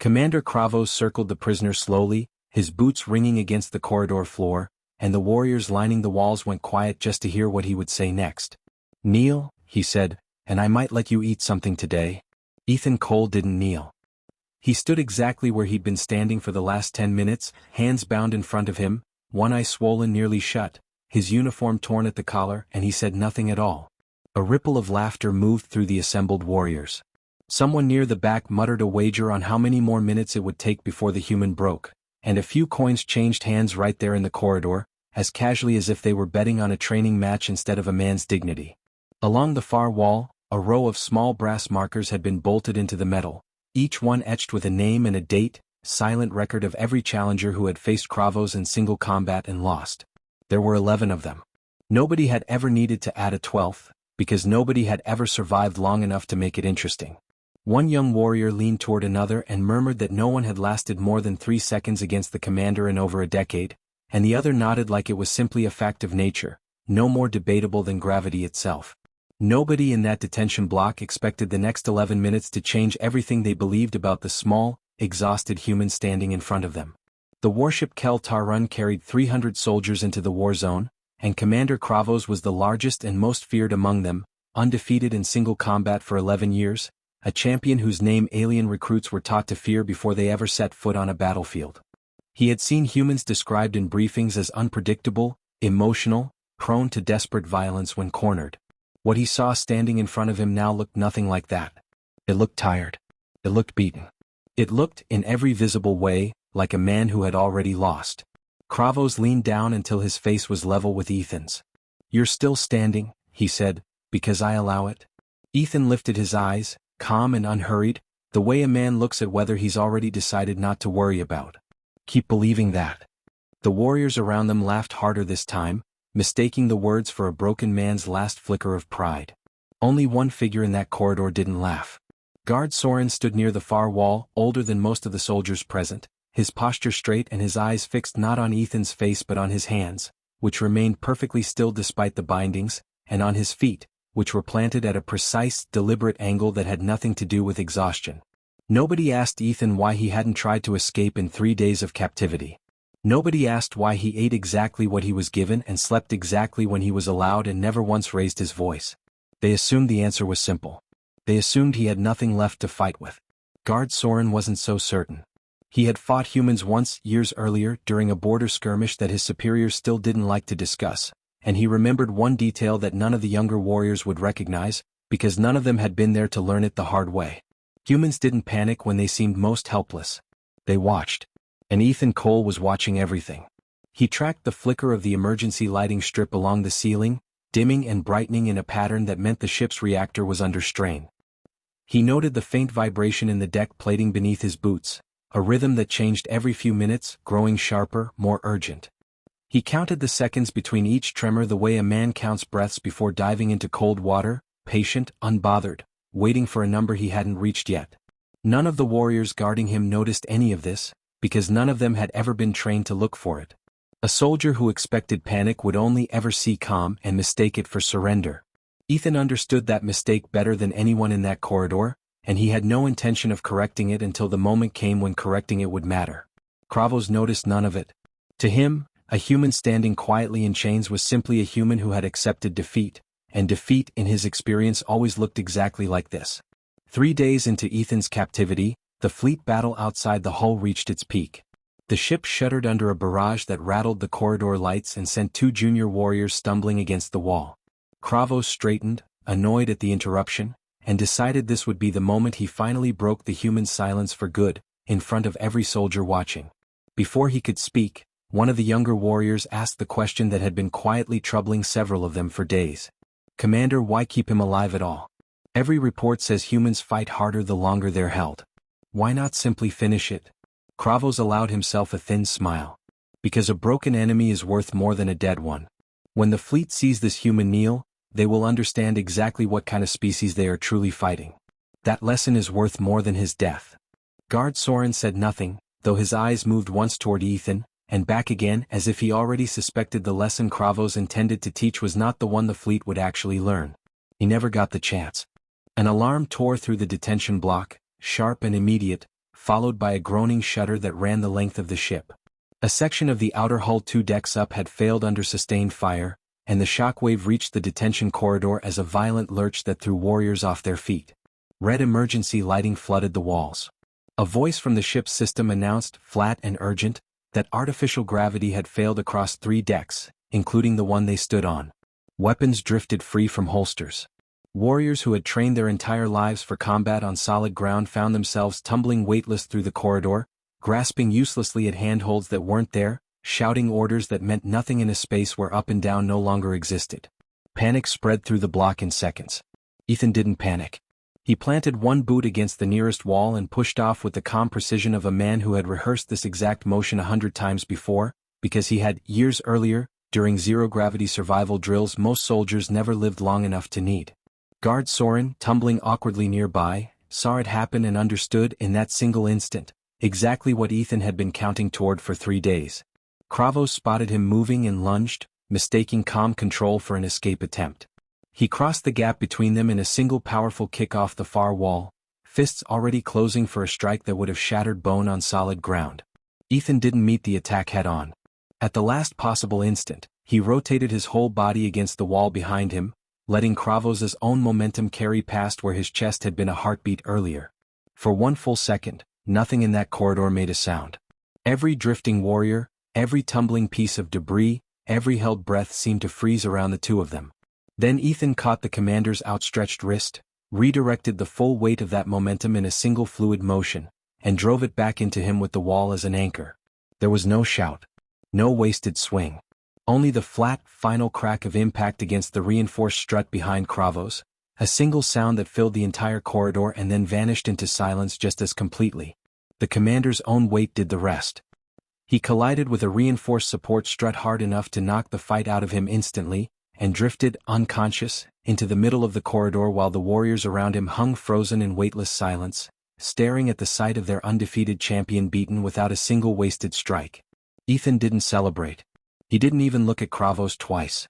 Commander Kravos circled the prisoner slowly, his boots ringing against the corridor floor, and the warriors lining the walls went quiet just to hear what he would say next. "Kneel," he said, "and I might let you eat something today." Ethan Cole didn't kneel. He stood exactly where he'd been standing for the last 10 minutes, hands bound in front of him, one eye swollen nearly shut, his uniform torn at the collar, and he said nothing at all. A ripple of laughter moved through the assembled warriors. Someone near the back muttered a wager on how many more minutes it would take before the human broke, and a few coins changed hands right there in the corridor, as casually as if they were betting on a training match instead of a man's dignity. Along the far wall, a row of small brass markers had been bolted into the metal, each one etched with a name and a date, silent record of every challenger who had faced Kravos in single combat and lost. There were 11 of them. Nobody had ever needed to add a 12th, because nobody had ever survived long enough to make it interesting. One young warrior leaned toward another and murmured that no one had lasted more than 3 seconds against the commander in over a decade, and the other nodded like it was simply a fact of nature, no more debatable than gravity itself. Nobody in that detention block expected the next 11 minutes to change everything they believed about the small, exhausted human standing in front of them. The warship Kel Tarun carried 300 soldiers into the war zone, and Commander Kravos was the largest and most feared among them, undefeated in single combat for 11 years, a champion whose name alien recruits were taught to fear before they ever set foot on a battlefield. He had seen humans described in briefings as unpredictable, emotional, prone to desperate violence when cornered. What he saw standing in front of him now looked nothing like that. It looked tired. It looked beaten. It looked, in every visible way, like a man who had already lost. Kravos leaned down until his face was level with Ethan's. "You're still standing," he said, "because I allow it." Ethan lifted his eyes, calm and unhurried, the way a man looks at whether he's already decided not to worry about. "Keep believing that." The warriors around them laughed harder this time, mistaking the words for a broken man's last flicker of pride. Only one figure in that corridor didn't laugh. Guard Soren stood near the far wall, older than most of the soldiers present, his posture straight and his eyes fixed not on Ethan's face but on his hands, which remained perfectly still despite the bindings, and on his feet, which were planted at a precise, deliberate angle that had nothing to do with exhaustion. Nobody asked Ethan why he hadn't tried to escape in 3 days of captivity. Nobody asked why he ate exactly what he was given and slept exactly when he was allowed and never once raised his voice. They assumed the answer was simple. They assumed he had nothing left to fight with. Guard Soren wasn't so certain. He had fought humans once, years earlier, during a border skirmish that his superiors still didn't like to discuss, and he remembered one detail that none of the younger warriors would recognize, because none of them had been there to learn it the hard way. Humans didn't panic when they seemed most helpless. They watched. And Ethan Cole was watching everything. He tracked the flicker of the emergency lighting strip along the ceiling, dimming and brightening in a pattern that meant the ship's reactor was under strain. He noted the faint vibration in the deck plating beneath his boots, a rhythm that changed every few minutes, growing sharper, more urgent. He counted the seconds between each tremor the way a man counts breaths before diving into cold water, patient, unbothered, waiting for a number he hadn't reached yet. None of the warriors guarding him noticed any of this, because none of them had ever been trained to look for it. A soldier who expected panic would only ever see calm and mistake it for surrender. Ethan understood that mistake better than anyone in that corridor, and he had no intention of correcting it until the moment came when correcting it would matter. Kravos noticed none of it. To him, a human standing quietly in chains was simply a human who had accepted defeat, and defeat in his experience always looked exactly like this. 3 days into Ethan's captivity, the fleet battle outside the hull reached its peak. The ship shuddered under a barrage that rattled the corridor lights and sent 2 junior warriors stumbling against the wall. Kravos straightened, annoyed at the interruption, and decided this would be the moment he finally broke the human silence for good, in front of every soldier watching. Before he could speak, one of the younger warriors asked the question that had been quietly troubling several of them for days. "Commander, why keep him alive at all? Every report says humans fight harder the longer they're held. Why not simply finish it?" Kravos allowed himself a thin smile. "Because a broken enemy is worth more than a dead one. When the fleet sees this human kneel, they will understand exactly what kind of species they are truly fighting. That lesson is worth more than his death." Guard Soren said nothing, though his eyes moved once toward Ethan, and back again as if he already suspected the lesson Kravos intended to teach was not the one the fleet would actually learn. He never got the chance. An alarm tore through the detention block, sharp and immediate, followed by a groaning shudder that ran the length of the ship. A section of the outer hull 2 decks up had failed under sustained fire, and the shockwave reached the detention corridor as a violent lurch that threw warriors off their feet. Red emergency lighting flooded the walls. A voice from the ship's system announced, flat and urgent, that artificial gravity had failed across 3 decks, including the one they stood on. Weapons drifted free from holsters. Warriors who had trained their entire lives for combat on solid ground found themselves tumbling weightless through the corridor, grasping uselessly at handholds that weren't there, shouting orders that meant nothing in a space where up and down no longer existed. Panic spread through the block in seconds. Ethan didn't panic. He planted one boot against the nearest wall and pushed off with the calm precision of a man who had rehearsed this exact motion 100 times before, because he had, years earlier, during zero-gravity survival drills most soldiers never lived long enough to need. Guard Soren, tumbling awkwardly nearby, saw it happen and understood in that single instant exactly what Ethan had been counting toward for 3 days. Kravos spotted him moving and lunged, mistaking calm control for an escape attempt. He crossed the gap between them in a single powerful kick off the far wall, fists already closing for a strike that would have shattered bone on solid ground. Ethan didn't meet the attack head-on. At the last possible instant, he rotated his whole body against the wall behind him, letting Kravos' own momentum carry past where his chest had been a heartbeat earlier. For 1 full second, nothing in that corridor made a sound. Every drifting warrior, every tumbling piece of debris, every held breath seemed to freeze around the two of them. Then Ethan caught the commander's outstretched wrist, redirected the full weight of that momentum in a single fluid motion, and drove it back into him with the wall as an anchor. There was no shout. No wasted swing. Only the flat, final crack of impact against the reinforced strut behind Kravos, a single sound that filled the entire corridor and then vanished into silence just as completely. The commander's own weight did the rest. He collided with a reinforced support strut hard enough to knock the fight out of him instantly, and drifted, unconscious, into the middle of the corridor while the warriors around him hung frozen in weightless silence, staring at the sight of their undefeated champion beaten without a single wasted strike. Ethan didn't celebrate. He didn't even look at Kravos twice.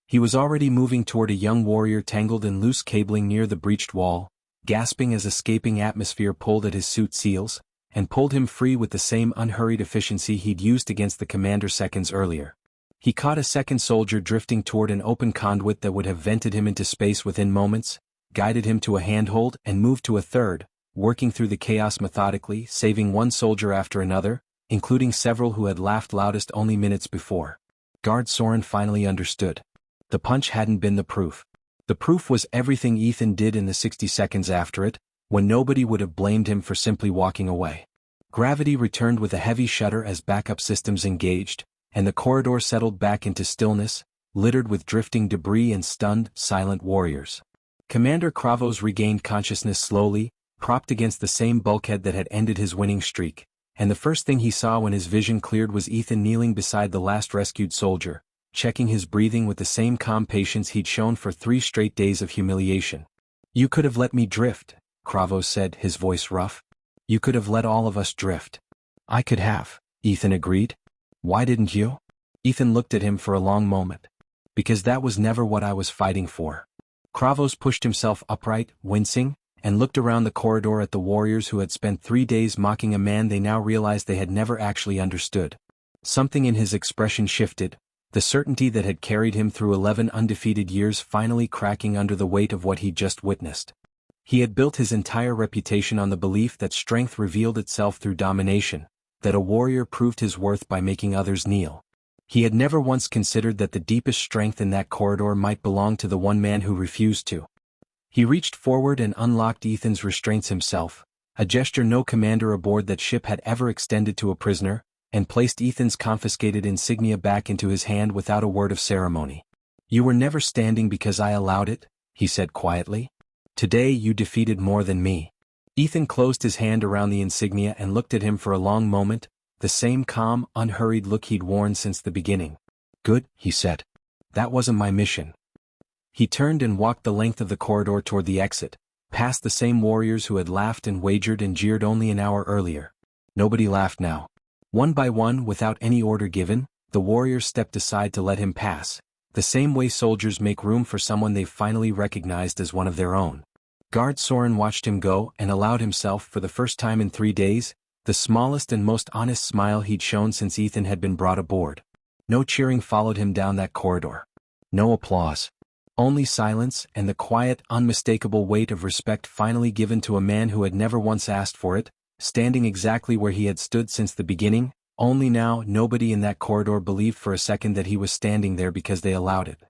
He was already moving toward a young warrior tangled in loose cabling near the breached wall, gasping as escaping atmosphere pulled at his suit seals, and pulled him free with the same unhurried efficiency he'd used against the commander seconds earlier. He caught a second soldier drifting toward an open conduit that would have vented him into space within moments, guided him to a handhold and moved to a third, working through the chaos methodically, saving one soldier after another, including several who had laughed loudest only minutes before. Guard Soren finally understood. The punch hadn't been the proof. The proof was everything Ethan did in the 60 seconds after it, when nobody would have blamed him for simply walking away. Gravity returned with a heavy shudder as backup systems engaged, and the corridor settled back into stillness, littered with drifting debris and stunned, silent warriors. Commander Kravos regained consciousness slowly, propped against the same bulkhead that had ended his winning streak, and the first thing he saw when his vision cleared was Ethan kneeling beside the last rescued soldier, checking his breathing with the same calm patience he'd shown for 3 straight days of humiliation. "You could have let me drift," Kravos said, his voice rough. "You could have let all of us drift." "I could have," Ethan agreed. "Why didn't you?" Ethan looked at him for a long moment. "Because that was never what I was fighting for." Kravos pushed himself upright, wincing, and looked around the corridor at the warriors who had spent 3 days mocking a man they now realized they had never actually understood. Something in his expression shifted, the certainty that had carried him through 11 undefeated years finally cracking under the weight of what he'd just witnessed. He had built his entire reputation on the belief that strength revealed itself through domination, that a warrior proved his worth by making others kneel. He had never once considered that the deepest strength in that corridor might belong to the one man who refused to. He reached forward and unlocked Ethan's restraints himself, a gesture no commander aboard that ship had ever extended to a prisoner, and placed Ethan's confiscated insignia back into his hand without a word of ceremony. "You were never standing because I allowed it," he said quietly. "Today you defeated more than me." Ethan closed his hand around the insignia and looked at him for a long moment, the same calm, unhurried look he'd worn since the beginning. "Good," he said. "That wasn't my mission." He turned and walked the length of the corridor toward the exit, past the same warriors who had laughed and wagered and jeered only an hour earlier. Nobody laughed now. One by one, without any order given, the warriors stepped aside to let him pass, the same way soldiers make room for someone they've finally recognized as one of their own. Guard Soren watched him go and allowed himself, for the first time in 3 days, the smallest and most honest smile he'd shown since Ethan had been brought aboard. No cheering followed him down that corridor. No applause. Only silence and the quiet, unmistakable weight of respect finally given to a man who had never once asked for it, standing exactly where he had stood since the beginning. Only now nobody in that corridor believed for a second that he was standing there because they allowed it.